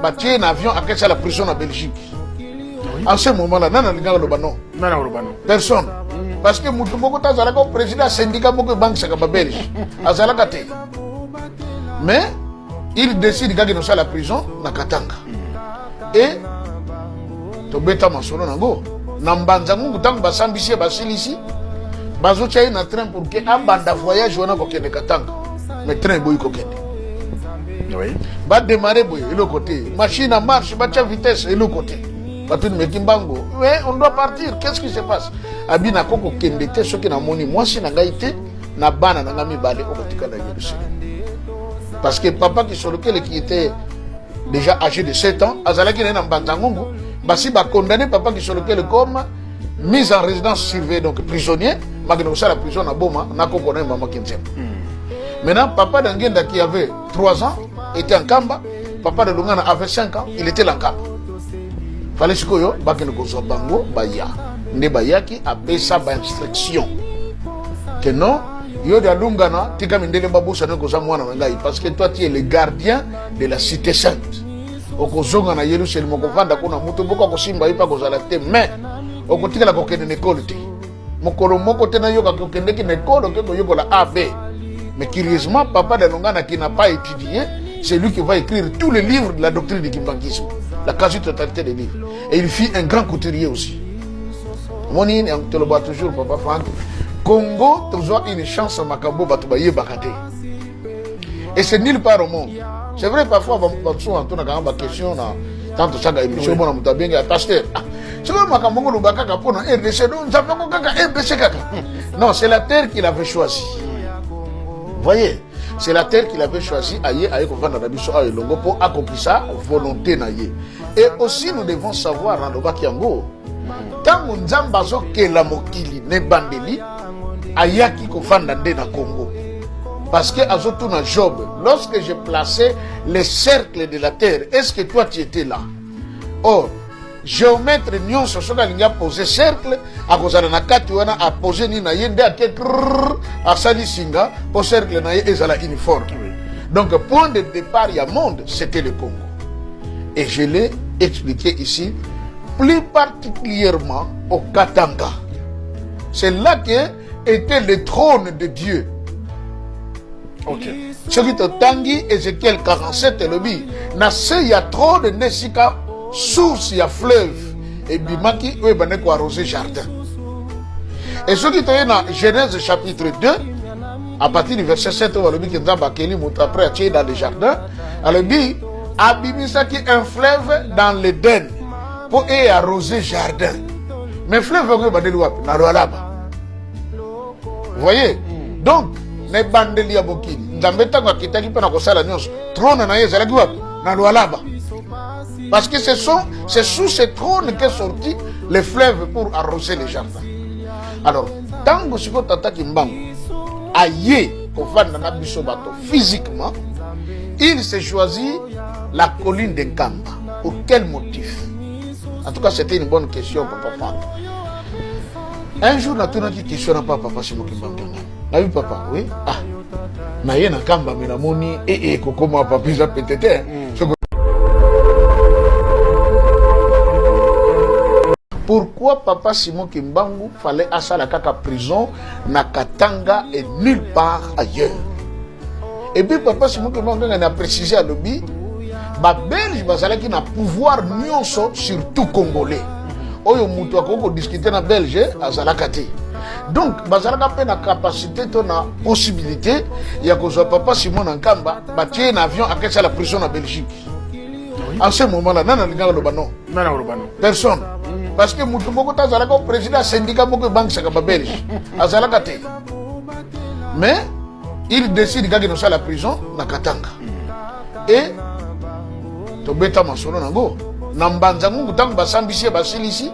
batie un avion à la prison en Belgique. En ce moment-là, personne. Parce que Moutoumoko Tazalaka, président syndicat Moko Banque Sakaba Belge, Azalaka te. Mais il décide qu'il y a la prison na Katanga. Et Tobeta Masolo Nango, Nambanzangu, Tang Basambisi, Basilisi, Bazochaï na train pour que un banda voyage ou un coquin de Katanga. Mais train boy coquin. Oui. Va démarrer boy, et l'autre côté. Machine en marche, bacha vitesse, et l'autre côté. Ouais, on doit partir. Qu'est-ce qui se passe? Abina koko kendete soki na moni moi si na ngaite na bana na ngami balé au botika na Yerusalem. Parce que papa qui sur lequel qui était déjà âgé de 7 ans, azalaki na mbanzangongo, basi ba condamné papa qui sur lequel comme mise en résidence surveillée donc prisonnier, magno ça la prison na boma na koko na maman kinzem. Maintenant papa d'Angenda qui avait 3 ans était en Kamba, papa de Lungana avait 5 ans, il était en Kamba. Fallait ce que yo bakene ko so bango baya ne bayaki apesa ba instruction que non yo da lungana tika mindele babusa ne ko za mwana ngai parce que toi tu es le gardien de la cité sainte okozonga na Yerusalem ko vanda kuna mutu boko ko simba ipa ko zala te mais okotika la ko kende ne kolite mokolo moko te na yo ka ko kende ki ne kolo ke ko yo la AB mais curieusement papa de lungana qui n'a pas étudié c'est lui qui va écrire tous les livres de la doctrine du Kimbangisme, la quasi-totalité des livres. Et il fit un grand couturier aussi. Moni, on te le voit toujours, papa Franck. Congo, tu as une chance à Makabo, Batubaye Bakate. Et c'est nulle part au monde. C'est vrai, parfois, on a une question, tant que chaque émission, on a bien un pasteur. C'est comme Makambo, Bakaka, pour un RDC, non, c'est la terre qu'il avait choisie. Vous voyez? C'est la terre qu'il avait choisi pour accomplir sa volonté. Et aussi, nous devons savoir dans le Bakiango, tant que nous avons que la mokili ne bandeli, ayaki ko fandande na Congo. Parce que azoto na Job, lorsque j'ai placé les cercles de la terre, est-ce que toi tu étais là? Or, géomètre Nyon Sosoka a posé cercle, à cause de la carte, a posé ni na yende à tête, à Sali Singa, pour cercle na yé et à la uniforme. Donc, point de départ, il y a monde, c'était le Congo. Et je l'ai expliqué ici, plus particulièrement au Katanga. C'est là que était le trône de Dieu. Ok. Ce qui te tangi, Ézéchiel 47, le dit, na se y a trop de Nessika, source, il y a fleuve. Et Bimaki, oui, ben, il arroser jardin. Et ce qui est dans Genèse chapitre 2, à partir du verset 7, on a dit qu'il y a après dans le jardin, on a dit, Abimisaki, un fleuve dans l'Éden, pour arroser jardin. Mais fleuve, on va dire, vous voyez? Donc, les bandes de Liabokini, Ndambeta, qui t'a dit, qu'on a fait la nuance, trône, on a eu, parce que c'est sous ce trône qu'est sorti les fleuves pour arroser les jardins. Alors, tant que tu as aïe, physiquement, il s'est choisi la colline de Nkamba. Pour quel motif? En tout cas, c'était une bonne question, papa Franck. Un jour, on a dit question à papa, c'est moi qui m'a dit. Ah oui, papa, oui. Ah, mais il y a un Nkamba, mais la moni, et comment papa, ça peut-être. Pourquoi papa Simon Kimbangu fallait à la kaka prison na Katanga et nulle part ailleurs? Et puis papa Simon Kimbangu a précisé à l'objet, ba Belge bazala qui n'a pouvoir nyonso sur tout Congolais. Oyo mutu akoko discuter na Belge azala kati. Donc bazala ka na capacité to na possibilité ya ko papa Simon Nkamba ba tie un avion à la prison na Belgique. En ce moment-là, personne. Parce que Moutoumoko Tazalaka, président syndicat Moko Banque Sakaba Belge, Azalaka te. Mais il décide qu'il y a la prison na Katanga. Et Tobeta Masolo Nango, Nambanzangu Tang Basambisi Basilisi,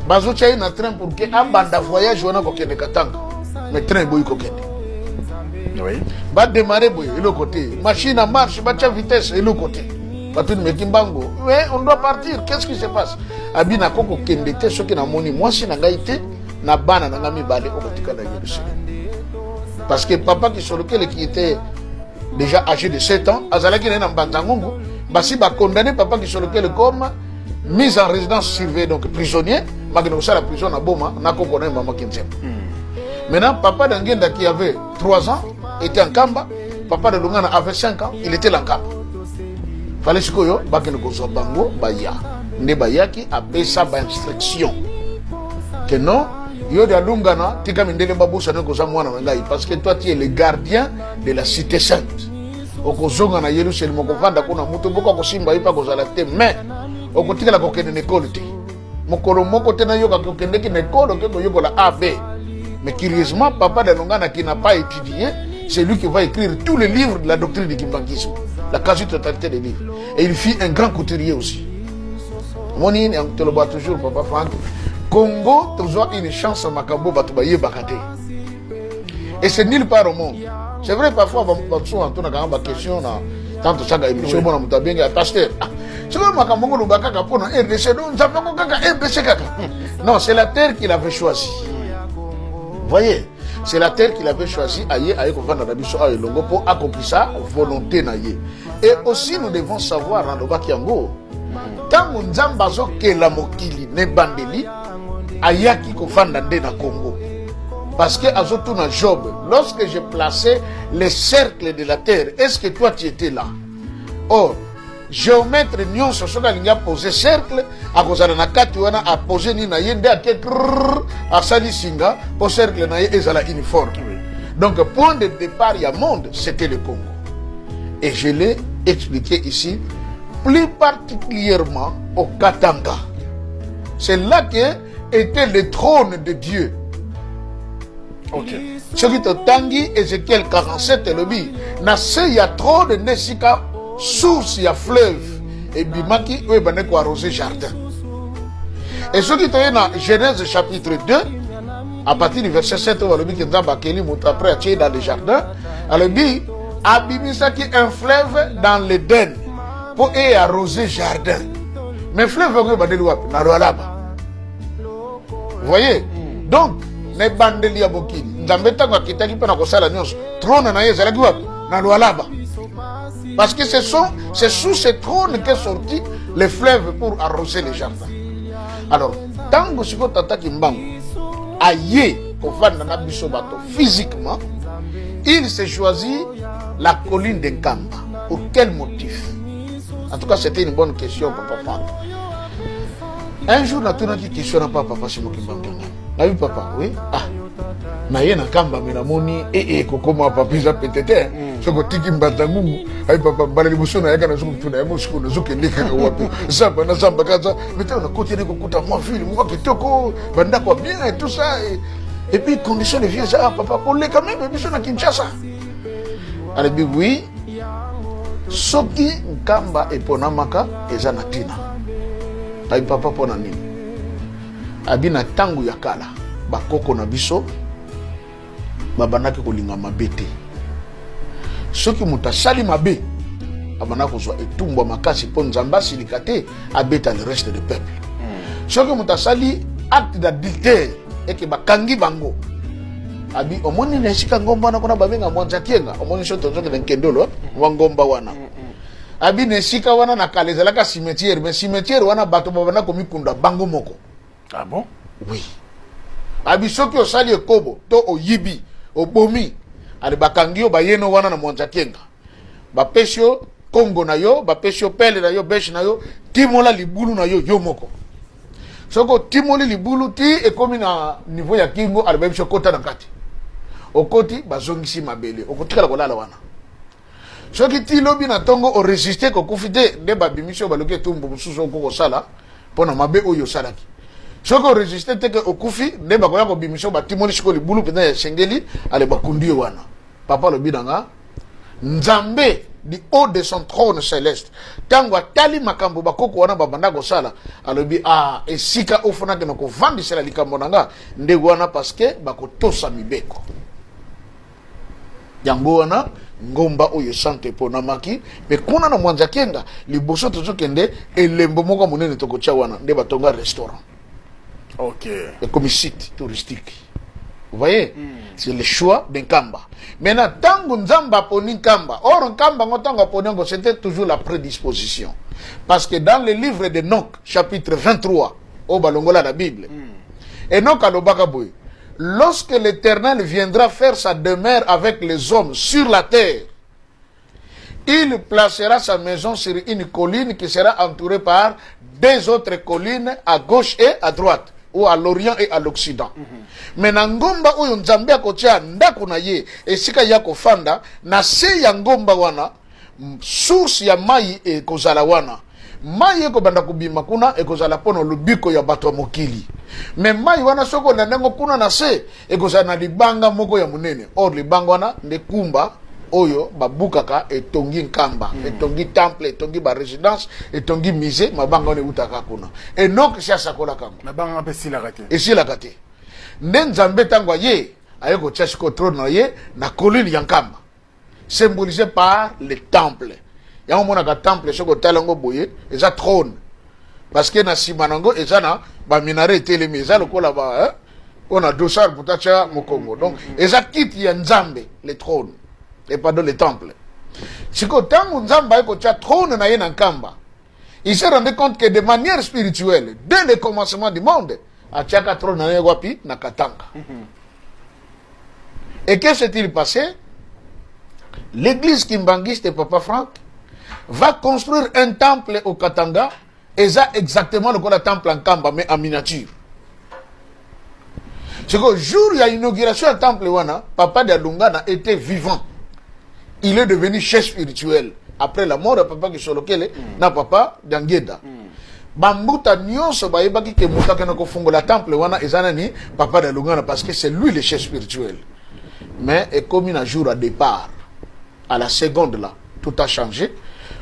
Bazochaï na train pour que un banda voyage ou un coquin de Katanga. Mais train boy coquin. Oui. Va démarrer boy, et l'autre côté. Machine en marche, bacha vitesse, et l'autre côté. Ouais, on doit partir. Qu'est-ce qui se passe? Abina koko kendete soki na moni moi si na ngaite na bana na ngami balé au botika na Yerusalem. Parce que papa qui sur lequel qui était déjà âgé de 7 ans, azalaki na mbanzangongo, basi ba condamné papa qui sur lequel comme mise en résidence surveillée donc prisonnier magno ça la prison na boma na ko connaît maman Kinzem. Maintenant papa d'Angenda qui avait 3 ans était en Kamba, papa de Lungana avait 5 ans, il était en Kamba. Fallait sikoyo bakene ko so bango baya nde bayaki apesa ba instruction que non yo de Lungana tika mindele babusa ne ko mwana ngai parce que toi tu es le gardien de la cité sainte. Okozonga na Yerusalem okovanda kuna mutu boko ko simba ipa ko zala te mais okotikala ko kende école te mokolo moko te na yo ka ko kende ki école ke ko yo la AB. Mais curieusement papa de Lungana qui n'a pas étudié, c'est lui qui va écrire tous les livres de la doctrine du kimbangisme, la quasi-totalité des livres. Et il fit un grand couturier aussi. Moni, on te le bat toujours, papa Franck. Congo, toujours une chance à Makambo, Batubaye Bakate. Et c'est nulle part au monde. C'est vrai, parfois, on a une question, tant que ça, émission, on a bien pasteur. C'est vrai, Makambo, le Bakaka, pour un RDC, non, c'est la terre qu'il avait choisie. Voyez, c'est la terre qu'il avait choisi aïe pour accomplir sa volonté. Et aussi nous devons savoir dans le Bakiango, tant que Nzambazo ke la mokili ne bandeli ayaki ko fandande na Congo. Parce que azotu na Job, lorsque j'ai placé les cercles de la terre, est-ce que toi tu étais là? Or, géomètre nyonso soka linga posé cercle akozala na kati wana a posé ni na yende ake asali singa pour cercle na ye ezala uniforme. Donc point de départ ya monde c'était le Congo. Et je l'ai expliqué ici plus particulièrement au Katanga. C'est là que était le trône de Dieu. OK. Ce qui te tangi Ézéchiel 47 le dit, na se ya trône nesika source ya fleuve et bimaki ou bané ko arroser jardin. Et ce qui est dans Genèse chapitre 2 à partir du verset 7 on le dit que Nzamba keli monte après à dans le jardin, elle dit abimisaki un fleuve dans l'Éden pour arroser jardin. Mais fleuve ko bané wapi na Lualaba. Vous voyez? Donc ne bandeli ya bokili Nzambe tango kitaki pena ko sala nyonso trône na ye zalaki wapi na Lualaba. Parce que c'est sous ce trône qu'est sorti les fleuves pour arroser les jardins. Alors, tant que tu as Kimbango, aïe, physiquement, il s'est choisi la colline de Nkamba. Pour quel motif? En tout cas, c'était une bonne question, papa Franck. Un jour, on a dit question à papa Simo Kimbango. Ah oui, papa, oui? Ah. Naye na kamba menamoni kokoma papiza petete soko tiki mbatangu ai papa balali busona yaka na soko tuna yamo soko nazoke leka ka wapi zamba na zamba kaza metao na côté ne kokuta moi film moi kitoko banda kwa bien et tout ça et puis condition de vie ça papa pour les quand même biso na Kinshasa ale bi oui soki nkamba eponamaka ezana tina ai papa pona nini abina tangu ya kala bakoko na biso babanaki kolinga mabe te soki moto asali mabe abana kozwa etumbwa makasi mpo Nzambe asilika te abeta le reste de peuple. Soki moto asali acte d'adultère eke bakangi bango abi omoni na esika ngomba wana kuna babenga mwanza kienga omoni shoto nzoke na nkendolo wa ngomba wana abi na esika wana na kala ezalaka cimetière mais cimetière wana bato babana komikunda bango moko. Ah bon? Oui. Abi soki osali ekobo to oyibi obomi ale bakangio bayeno wana na mwanza kenga bapesio kongo na yo bapesio pele na yo beshi na yo timola libulu na yo yo moko soko timoli libulu ti ekomi na niveau ya kingo ale babisho kota na kati okoti bazongisi mabele okotikala kolala wana soki ti lobi na tongo o résister ko kufite nde babimisho baloke tumbu mususu ko sala pona mabe oyo salaki soko résister teke okufi nde bakoya ko bimisho batimoli siko libulu pena ya shengeli ale bakundi wana papa lo bidanga Nzambe di haut de son trône céleste tango atali makambo bakoko wana babanda ko sala alobi esika ofuna ke nako vandisela likambo nanga nde wana parce que bakotosa mibeko yango wana ngomba oyo sante pona maki me kuna na mwanza kenga liboso tozokende elembo moko monene tokocha wana nde batonga restaurant. OK. Et comme site touristique. Vous voyez? C'est le choix d'un Kamba. Maintenant, tango nzamba poni Kamba. Or, Kamba, c'était toujours la prédisposition. Parce que dans le livre d'Enoch, chapitre 23, au Balongola la Bible, Enoch Alobakaboy, lorsque l'Éternel viendra faire sa demeure avec les hommes sur la terre, il placera sa maison sur une colline qui sera entourée par 2 autres collines à gauche et à droite, ou à l'Orient et à l'Occident. Mais Nangomba ou Nzambe akotia ndako na ye esika yako fanda na se ya ngomba wana source ya mai e kozala wana. Mai eko banda kubima kuna ekozala pono lubiko ya bato mokili. Mais mai wana soko na ndengo kuna na se ekozala na libanga moko ya munene. Or libanga wana ndekumba oyo babukaka etongi nkamba, etongi temple, etongi ba résidence, etongi musée, mabanga one utaka kuna. Enoch siasa kola kango. Mabanga pesila kate. Esila kate. Nzambe tango ye ayeko tshasi ko trône na ye na colline ya nkamba. Symbolisé par le temple. Yango mona ka temple soko talango boye, eza trône. Parce que na simanango eza na ba minaret telemi, eza lokola ba on a dossard pour tacha mokongo. Donc eza kit ya Nzambe, le trône. Et pas dans le temple. Si tango Nzamba eko tcha trône na ye na nkamba, il se rendait compte que de manière spirituelle, dès le commencement du monde, a tchaka trône na ye wapi na Katanga. Et qu'est-ce qui s'est passé? L'église kimbangiste de Papa Franck va construire un temple au Katanga, et ça exactement le temple en Kamba, mais en miniature. C'est qu'au jour il y a l'inauguration du temple, Papa de Lungana était vivant. Il est devenu chef spirituel. Après la mort de Papa Kisholokele, na Papa d'Angeda. Bambuta nyonso bayebaki ke mutaka na kofungola temple wana ezanani Papa de Lungana parce que c'est lui le chef spirituel. Mais et comme un jour à départ, à la seconde là, tout a changé.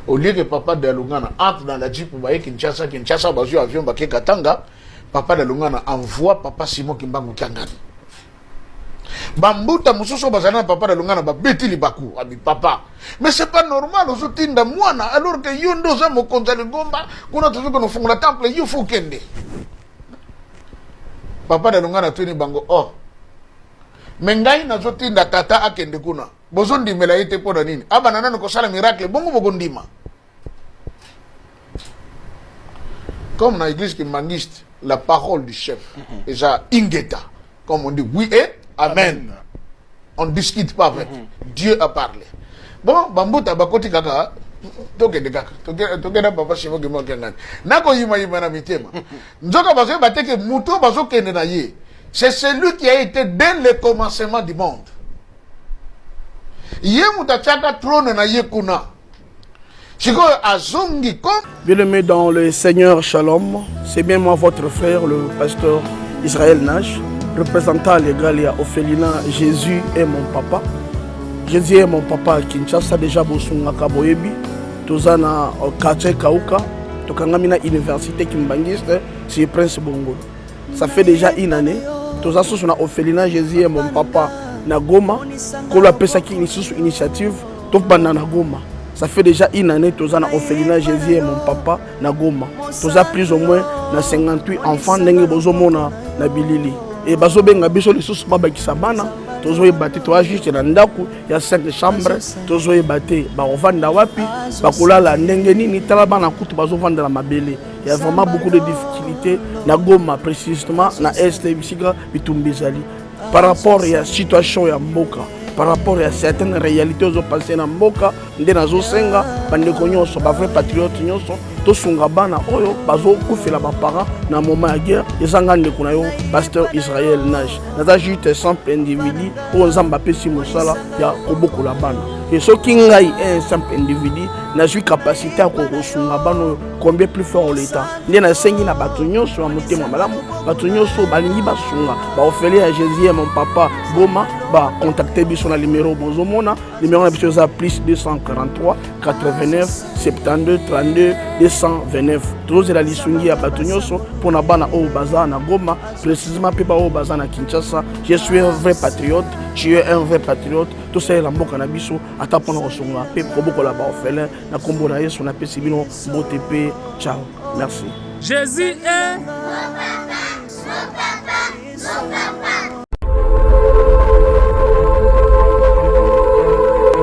Au lieu que Papa de Lungana entre dans la Jeep baye Kinshasa bazu avion baké Katanga, Papa de Lungana envoie Papa Simon Kimbangu Kangani. Bambuta mususo bazana Papa de Lungana ba beti libaku abi papa. Mais c'est pas normal ozotinda mwana alors que yondo za mokonza ngomba kuna tuzuko no fungola temple yufu kende. Papa de Lungana tuni bango oh. Mengai na zotinda tata akende kuna. Bozondi melaite pona nini? Aba nanano ko sala miracle bongo bogondima. Comme dans l'église kimbangiste, la parole du chef est ça ingeta. Comme on dit oui et amen. On ne discute pas avec. Dieu a parlé. Bon, bambuta bakoti kaka toke de kaka. Toke na papa Simon Kimbangu Kangani. Nako yima na mitema. Nzoka bazo bateke muto bazo kende na ye. C'est celui qui a été dès le commencement du monde. Ye mutachaka trône na ye kuna. Chiko azungi comme. Bien-aimé dans le Seigneur Shalom, c'est bien moi votre frère, le pasteur Israël Nash, représentant légal à Ophelina. Jésus est mon papa. Jésus est mon papa à Kinshasa, déjà Bosunga Kaboyebi, Tozana Kache Kauka, Tokangamina Université Kimbangiste, c'est Prince Bongo. Ça fait déjà une année. Toza sous na Ophelina, Jésus est mon papa na Goma. Qu'on appelle ça qui initiative, Tof Banana Goma. Ça fait déjà une année que Tozana Ophelina, Jésus est mon papa na Goma. Toza plus ou moins na 58 enfants n'engue bozomona na Bilili. Et bazo benga biso les sous baba kisabana. Tozo ebate toa juste na ndaku ya 5 chambres. Tozo ebate ba ovanda wapi ba kolala ndenge nini tala bana kutu bazo vanda na mabele. Il y a vraiment beaucoup de difficultés na Goma précisément na Est Bisika Bitumbizali par rapport à la situation ya mboka. Par rapport à certaines réalités aux passées dans Mboka, ndé nazo senga bandeko nyonso ba vrai patriote nyonso to sunga bana oyo bazo kufela ba para na moment ya guerre ezanga ndeko na yo pasteur Israël Nash naza juste simple individu o nzamba pesi mosala ya kobokola bana et soki ngai un simple individu na suis capacité à kosunga bana combien plus fort l'état ndé na sengi na bato nyonso ya motema malamu bato nyonso balingi basunga ba ofeli à Jésus mon papa Goma ba contacter biso na numéro bozomona numéro na biso za plus 243 89 72 32 229 tous la lisungi ya bato nyonso pona bana o baza na Goma précisément pe ba o baza na Kinshasa. Je suis un vrai patriote, tu es un vrai patriote. Tout ça la mboka na biso ata pona kosunga pe kobokola ba ofele na kombo na Yesu na pesi bino botepe. Ciao, merci. Jésus est mon papa, mon papa, mon papa.